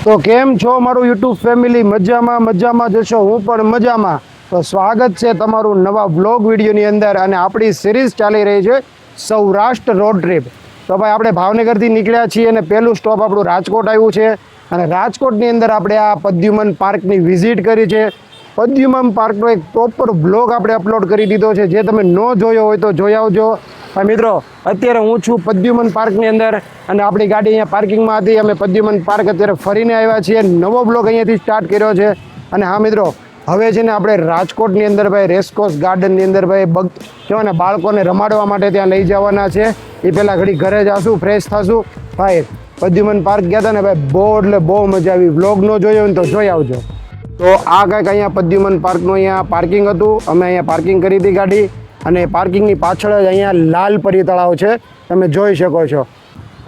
તો કેમ છો મારું યુટ્યુબ ફેમિલી? મજામાં જશો, હું પણ મજામાં. તો સ્વાગત છે તમારું નવા વ્લોગ વિડીયોની અંદર અને આપણી સિરીઝ ચાલી રહી છે સૌરાષ્ટ્ર રોડ ટ્રીપ. તો ભાઈ આપણે ભાવનગરથી નીકળ્યા છીએ અને પહેલું સ્ટોપ આપણું રાજકોટ આવ્યું છે અને રાજકોટની અંદર આપણે આ પદ્યુમન પાર્કની વિઝિટ કરી છે. પદ્યુમન પાર્કનો એક પ્રોપર બ્લોગ આપણે અપલોડ કરી દીધો છે, જે તમે ન જોયો હોય તો જોઈ આવજો. હા મિત્રો, અત્યારે હું છું પદ્યુમન પાર્કની અંદર અને આપણી ગાડી અહીંયા પાર્કિંગમાં હતી. અમે પદ્યુમન પાર્ક અત્યારે ફરીને આવ્યા છીએ, નવો બ્લોગ અહીંયાથી સ્ટાર્ટ કર્યો છે. અને હા મિત્રો, હવે છે ને આપણે રાજકોટની અંદર ભાઈ રેસકોર્સ ગાર્ડનની અંદર ભાઈ કહેવાય ને બાળકોને રમાડવા માટે ત્યાં લઈ જવાના છે. એ પહેલાં ઘડી ઘરે જશું, ફ્રેશ થશું. ભાઈ પદ્યુમન પાર્ક ગયા હતા ને ભાઈ, બહુ એટલે બહુ મજા આવી. બ્લોગ ન જોયો ને તો જોઈ આવજો. તો આ કંઈક અહીંયા પદ્યુમન પાર્કનું અહીંયા પાર્કિંગ હતું. અમે અહીંયા પાર્કિંગ કરી હતી ગાડી અને પાર્કિંગની પાછળ જ અહીંયા લાલપરી તળાવ છે, તમે જોઈ શકો છો.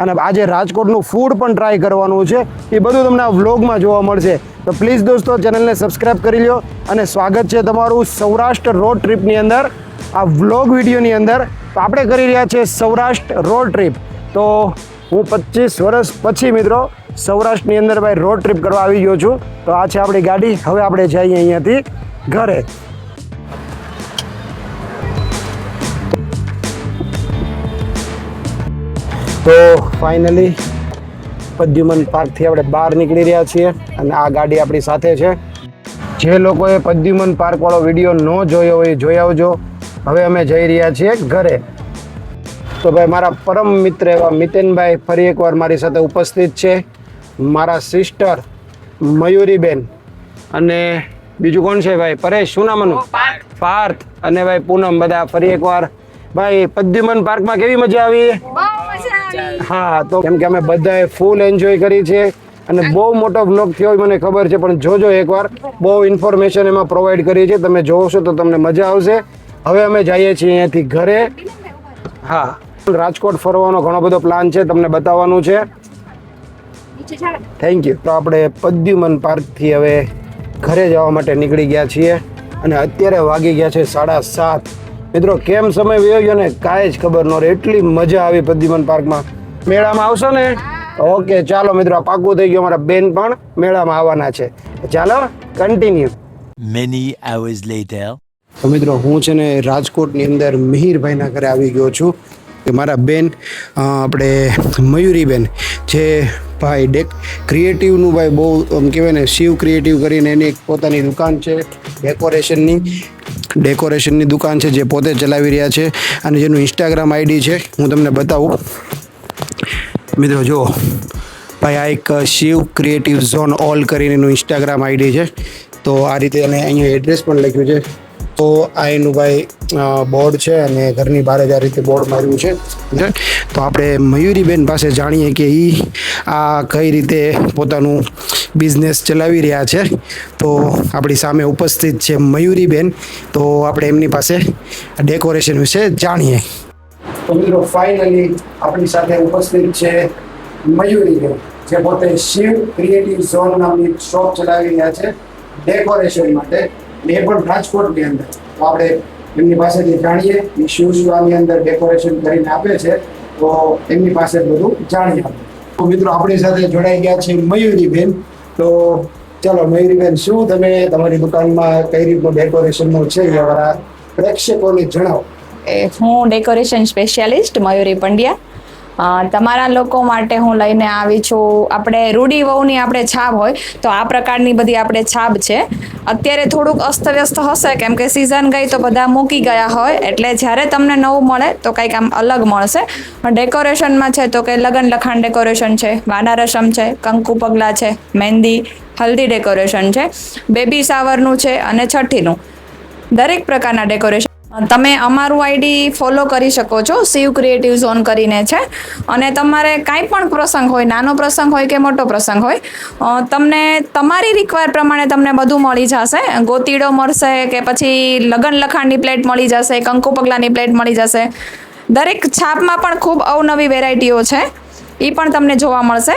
અને આજે રાજકોટનું ફૂડ પણ ટ્રાય કરવાનું છે, એ બધું તમને આ વ્લોગમાં જોવા મળશે. તો પ્લીઝ દોસ્તો ચેનલને સબસ્ક્રાઈબ કરી લો અને સ્વાગત છે તમારું સૌરાષ્ટ્ર રોડ ટ્રીપની અંદર, આ વ્લોગ વિડીયોની અંદર. તો આપણે કરી રહ્યા છીએ સૌરાષ્ટ્ર રોડ ટ્રીપ. તો હું 25 વર્ષ પછી મિત્રો સૌરાષ્ટ્રની અંદર ભાઈ રોડ ટ્રીપ કરવા આવી ગયો છું. તો આ છે આપણી ગાડી. હવે આપણે જઈએ અહીંયાથી ઘરે. તો ફાઇનલી પદ્યુમન પાર્કથી આપણે બહાર નીકળી રહ્યા છીએ અને આ ગાડી આપણી સાથે છે. જે લોકોએ પદ્યુમન પાર્કવાળો વિડીયો ન જોયો હોય જોઈ આવજો. હવે અમે જઈ રહ્યા છીએ ઘરે. તો ભાઈ મારા પરમ મિત્ર એવા મિતેનભાઈ ફરી એકવાર મારી સાથે ઉપસ્થિત છે. મારા સિસ્ટર મયુરીબેન અને બીજું કોણ છે ભાઈ? પરેશ, શું નામ એનું? પાર્થ. અને ભાઈ પૂનમ, બધા ફરી એકવાર. ભાઈ પદ્યુમન પાર્કમાં કેવી મજા આવી? હા, તો કેમ કે અમે બધાએ ફૂલ એન્જોય કરી છે અને બહુ મોટો બ્લોગ થયો હોય મને ખબર છે, પણ જોજો એકવાર, બહુ ઇન્ફોર્મેશન એમાં પ્રોવાઈડ કરી છે. તમે જોશો તો તમને મજા આવશે. હવે અમે જઈએ છીએ અહીંયાથી ઘરે. હા, રાજકોટ ફરવાનો ઘણો બધો પ્લાન છે, તમને બતાવવાનું છે. Thank you. તો આપણે પદ્યુમન પાર્કથી હવે ઘરે જવા માટે નીકળી ગયા છીએ અને અત્યારે વાગી ગયા છે 7:30. મિત્રો કેમ સમય વયો ગયો ને કાંઈ જ ખબર ન રહે, એટલી મજા આવી પદ્યુમન પાર્કમાં. મેળામાં આવશો ને? ઓકે ચાલો મિત્રો, પાકું થઈ ગયું. અમારા બેન પણ મેળામાં આવવાના છે. ચાલો કન્ટિન્યુ. Many hours later. તો મિત્રો હું છે ને રાજકોટની અંદર મિહિરભાઈના ઘરે આવી ગયો છું. કે મારા બેન આપણે મયુરીબેન, જે ભાઈ ક્રિએટિવનું ભાઈ બહુ આમ કહેવાય ને, શિવ ક્રિએટિવ કરીને એની એક પોતાની દુકાન છે ડેકોરેશનની દુકાન છે, જે પોતે ચલાવી રહ્યા છે અને જેનું ઇન્સ્ટાગ્રામ આઈડી છે હું તમને બતાવું. મિત્રો જુઓ ભાઈ, આ એક શિવ ક્રિએટિવ ઝોન ઓલ કરીને એનું ઇન્સ્ટાગ્રામ આઈડી છે. તો આ રીતે અને અહીંયા એડ્રેસ પણ લખ્યું છે. તો આ એનું ભાઈ બોર્ડ છે અને ઘરની બહાર જ આ રીતે બોર્ડ માર્યું છે. તો આપણે મયુરીબેન પાસે જાણીએ કે એ આ કઈ રીતે પોતાનું બિઝનેસ ચલાવી રહ્યા છે. તો આપણી સામે ઉપસ્થિત છે મયુરીબેન. તો આપણે એમની પાસે ડેકોરેશન વિશે જાણીએ. તો મિત્રો ફાઇનલી આપણી સાથે ઉપસ્થિત છે મયુરીબેન, જે પોતે શિવ ક્રિએટિવ ઝોન નામની શોપ ચલાવી રહ્યા છે ડેકોરેશન માટે, એ પણ રાજકોટની અંદર. તો આપણે એમની પાસેથી જાણીએ એ શું આની અંદર ડેકોરેશન કરીને આપે છે. તો એમની પાસે બધું જાણીએ. તો મિત્રો આપણી સાથે જોડાઈ ગયા છે મયુરીબેન. તો ચાલો મયુરીબેન, શું તમે તમારી દુકાનમાં કઈ રીતનું ડેકોરેશનનું છે એ અમારા પ્રેક્ષકોને જણાવો. હું ડેકોરેશન સ્પેશિયાલિસ્ટ મયુરી પંડ્યા. તમારા લોકો માટે હું લઈને આવી છું, આપણે રૂડી વહુની આપણે છાપ હોય તો આ પ્રકારની બધી આપણે છાપ છે. અત્યારે થોડુંક અસ્તવ્યસ્ત હશે કેમ કે સિઝન ગઈ તો બધા મૂકી ગયા હોય, એટલે જ્યારે તમને નવું મળે તો કંઈક આમ અલગ મળશે. ડેકોરેશનમાં છે તો કે લગ્ન લખાણ ડેકોરેશન છે, વાના રસમ છે, કંકુ પગલા છે, મહેંદી હલ્દી ડેકોરેશન છે, બેબી શાવરનું છે અને છઠ્ઠીનું. દરેક પ્રકારના ડેકોરેશન તમે અમારું આઈડી ફોલો કરી શકો છો, શિવ ક્રિએટિવ ઝોન કરીને છે. અને તમારે કાંઈ પણ પ્રસંગ હોય, નાનો પ્રસંગ હોય કે મોટો પ્રસંગ હોય, તમને તમારી રિક્વાયર પ્રમાણે તમને બધું મળી જશે. ગોતીડો મળશે કે પછી લગ્ન લખાણની પ્લેટ મળી જશે, કંકુ પગલાની પ્લેટ મળી જશે. દરેક છાપમાં પણ ખૂબ અવનવી વેરાયટીઓ છે, એ પણ તમને જોવા મળશે.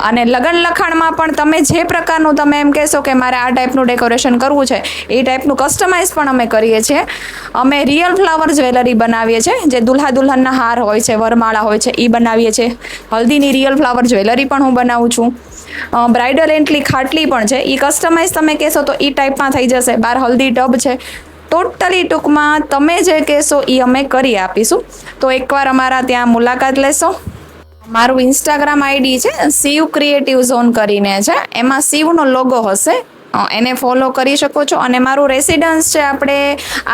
અને લગ્ન લખાણમાં પણ તમે જે પ્રકારનું તમે એમ કહેશો કે મારે આ ટાઈપનું ડેકોરેશન કરવું છે એ ટાઈપનું કસ્ટમાઇઝ પણ અમે કરીએ છીએ. અમે રિયલ ફ્લાવર જ્વેલરી બનાવીએ છીએ, જે દુલ્હા દુલ્હનના હાર હોય છે, વરમાળા હોય છે, એ બનાવીએ છીએ. હલ્દીની રિયલ ફ્લાવર જ્વેલરી પણ હું બનાવું છું. બ્રાઇડલ એન્ટલી ખાટલી પણ છે, એ કસ્ટમાઇઝ તમે કહેશો તો એ ટાઈપમાં થઈ જશે. બાર હલ્દી ટબ છે. ટોટલી ટૂંકમાં તમે જે કહેશો એ અમે કરી આપીશું. તો એકવાર અમારા ત્યાં મુલાકાત લેશો. મારું ઇન્સ્ટાગ્રામ આઈડી છે શિવ ક્રિએટિવ ઝોન કરીને છે, એમાં શિવનો લોગો હશે, એને ફોલો કરી શકો છો. અને મારું રેસિડન્સ છે આપણે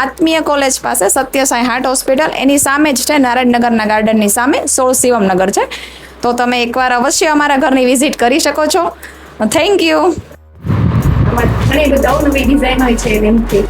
આત્મીય કોલેજ પાસે સત્યસાઈ હાર્ટ હોસ્પિટલ, એની સામે જ છે, નારાયણનગરના ગાર્ડનની સામે 16 શિવમનગર છે. તો તમે એકવાર અવશ્ય અમારા ઘરની વિઝિટ કરી શકો છો. Thank you. ઘણી બધી નવી ડિઝાઇન હોય છે એમથી.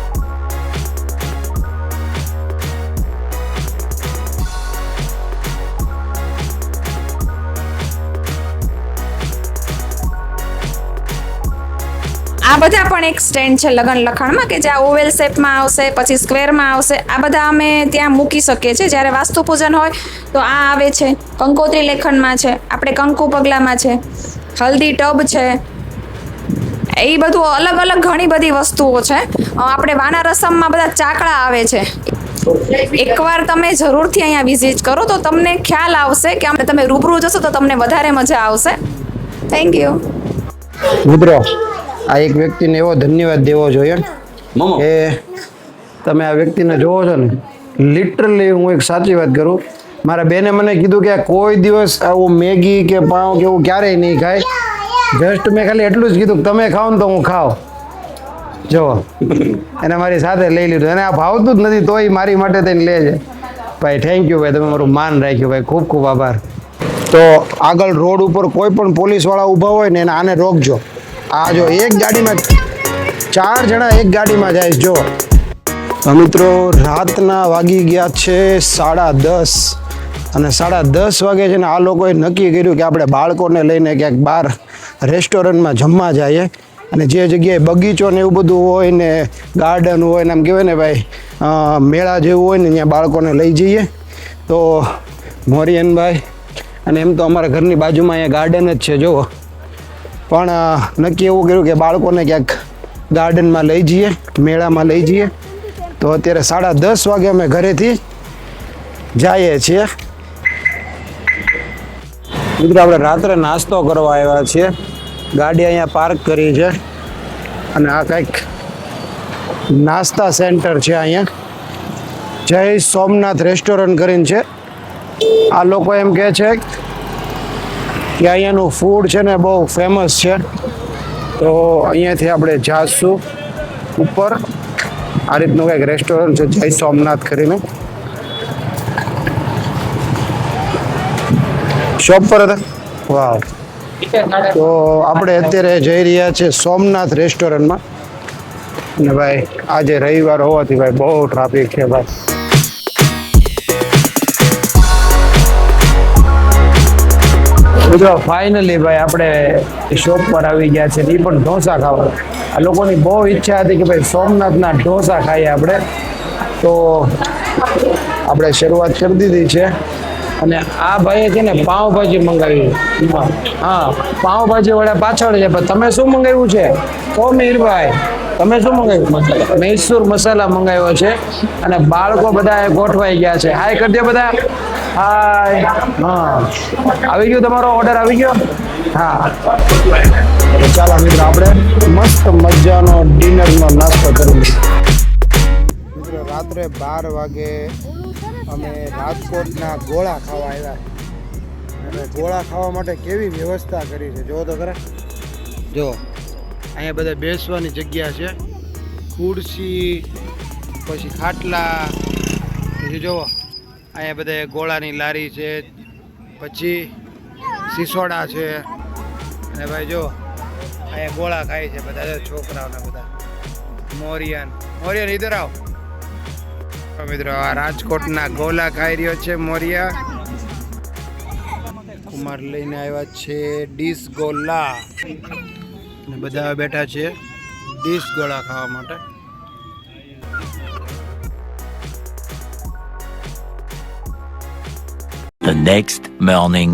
આ બધા પણ એક સ્ટેન્ડ છે લગ્ન લખાણમાં, કે જે આ ઓવેલ શેપમાં આવશે, પછી સ્ક્વેરમાં આવશે. આ બધા અમે ત્યાં મૂકી શકીએ છીએ. જ્યારે વાસ્તુ પૂજન હોય તો આ આવે છે, કંકોત્રી લેખનમાં છે, આપણે કંકુ પગલામાં છે, હલ્દી ટબ છે, એ બધું અલગ અલગ ઘણી બધી વસ્તુઓ છે. આપણે વાના રસમમાં બધા ચાકડા આવે છે. એકવાર તમે જરૂરથી અહીંયા વિઝિટ કરો તો તમને ખ્યાલ આવશે કે તમે રૂબરૂ જશો તો તમને વધારે મજા આવશે. Thank you. મિત્રો, આ એક વ્યક્તિને એવો ધન્યવાદ દેવો જોઈએ કે તમે આ વ્યક્તિને જોવો છો ને, લિટરલી હું એક સાચી વાત કરું, મારા બેને મને કીધું કે કોઈ દિવસ આવું મેગી કે પાઉં કે એવું ક્યારેય નહીં ખાય. જસ્ટ મેં ખાલી એટલું જ કીધું કે તમે ખાઓ ને તો હું ખાઉં. જો એને મારી સાથે લઈ લીધું, એને આ ભાવતું જ નથી તોય મારી માટે થઈને લે છે. ભાઈ થેન્ક યુ ભાઈ, તમે મારું માન રાખ્યું ભાઈ, ખૂબ ખૂબ આભાર. તો આગળ રોડ ઉપર કોઈ પણ પોલીસવાળા ઊભા હોય ને એને આને રોકજો. આ જો એક ગાડીમાં 4 જણા એક ગાડીમાં જાય. જો મિત્રો, રાતના વાગી ગયા છે 10:30 અને 10:30 વાગે છે ને આ લોકોએ નક્કી કર્યું કે આપણે બાળકોને લઈને ક્યાંક બહાર રેસ્ટોરન્ટમાં જમવા જઈએ. અને જે જગ્યાએ બગીચો ને એવું બધું હોય ને ગાર્ડન હોય ને આમ કહેવાય ને ભાઈ મેળા જેવું હોય ને ત્યાં બાળકોને લઈ જઈએ. તો મોરિયનભાઈ, અને એમ તો અમારા ઘરની બાજુમાં અહીંયા ગાર્ડન જ છે જુઓ, પણ નક્કી એવું કર્યું કે બાળકોને ક્યાંક ગાર્ડનમાં લઈ જઈએ, મેળામાં લઈ જઈએ. તો અત્યારે 10:30 વાગે અમે ઘરેથી જઈએ છીએ. મિત્રો, આપણે રાત્રે નાસ્તો કરવા આવ્યા છીએ. ગાડી અહીંયા પાર્ક કરી છે અને આ કંઈક નાસ્તા સેન્ટર છે અહીંયા, જય સોમનાથ રેસ્ટોરન્ટ કરીને છે. આ લોકો એમ કહે છે કે અહીંયાનું ફૂડ છે ને બહુ ફેમસ છે. તો અહીંયાથી આપણે જાશું ઉપર. આ રીતનું કંઈક રેસ્ટોરન્ટ છે જય સોમનાથ કરીને. શોપ પર હતા. વાવ. તો આપણે અત્યારે જઈ રહ્યા છીએ સોમનાથ રેસ્ટોરન્ટમાં. અને ભાઈ આજે રવિવાર હોવાથી ભાઈ બહુ ટ્રાફિક છે ભાઈ. મિત્રો, ફાઇનલી ભાઈ આપણે શોપ પર આવી ગયા છે, એ પણ ઢોસા ખાવા. આ લોકોની બહુ ઈચ્છા હતી કે ભાઈ સોમનાથના ઢોસા ખાઈએ આપણે. તો આપણે શરૂઆત કરી દીધી છે. અને આ ભાઈએ છે ને પાઉંભાજી મંગાવી. હા, પાઉંભાજી વાળા પાછળ છે, પણ તમે શું મંગાવ્યું છે? ઓ મીરભાઈ, તમે શું મંગાવ્યું? મૈસૂર મસાલા મંગાવ્યો છે. અને બાળકો બધા ગોઠવાઈ ગયા છે. હાય કરી દો બધા. હાય. હા, આવી ગયો તમારો ઓર્ડર? આવી ગયો? હા. ચાલો મિત્રો, આપણે મસ્ત મજાનો ડિનરનો નાસ્તો કરી લઈએ. મિત્રો, રાત્રે 12 વાગે અમે રાજકોટના ગોળા ખાવા આવ્યા. અને ગોળા ખાવા માટે કેવી વ્યવસ્થા કરી છે જો તો ખરા. જો અહીંયા બધા બેસવાની જગ્યા છે, ખુરશી, પછી ખાટલા, પછી જુઓ અહીંયા બધા ગોળાની લારી છે, પછી સિસોડા છે. અને ભાઈ જો અહીંયા ગોળા ખાય છે બધા છોકરાઓને બધા. મોરિયન ઇધર આવ. મિત્રો, આ રાજકોટના ગોલા ખાઈ રહ્યો છે મોરિયા. કુમાર લઈને આવ્યા છે ડીશ ગોલા અને બધા બેઠા છે ડીશ ગોળા ખાવા માટે. The next morning.